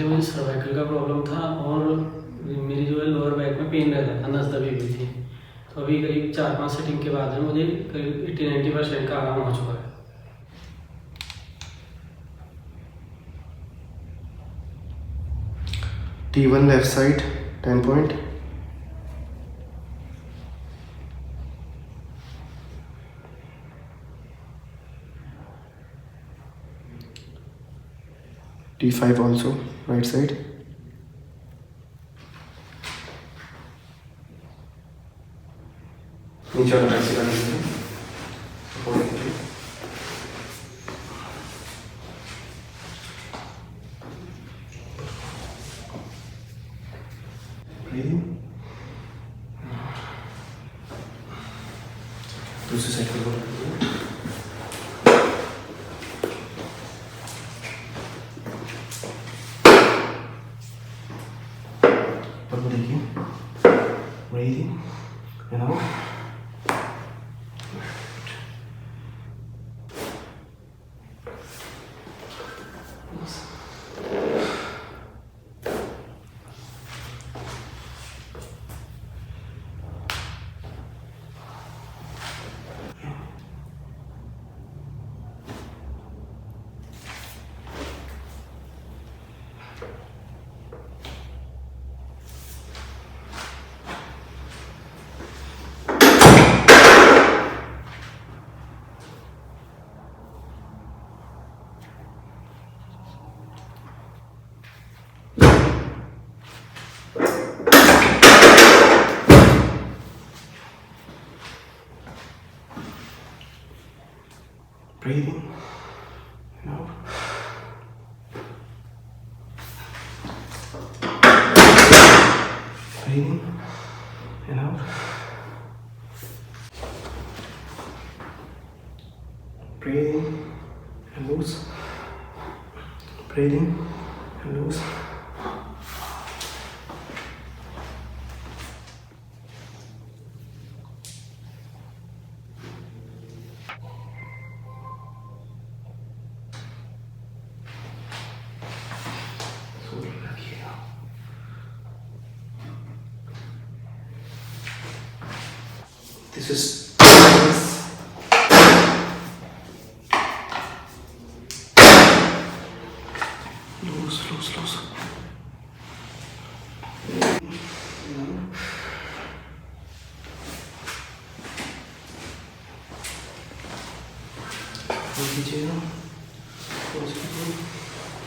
Actually मुझे cervical का problem था और मेरी जो है लोअर बैक में पेन रहता था, नस दबी हुई थी। तो अभी करीब 4-5 सेटिंग के बाद में मुझे करीब 80-90% का आराम हो चुका है। T1 left side 10 point. T5 also right side. नीचे वाला पैर सीधा नीचे दूसरी साइड पर देखिए, breathing and out. Breathing and out. Breathing and out. Breathing and loose. Breathing and loose. This is loose.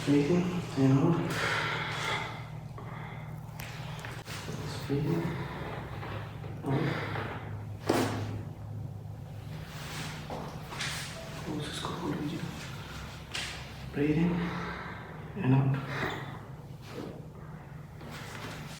Breathing and out. Breathing out. Breathing and out.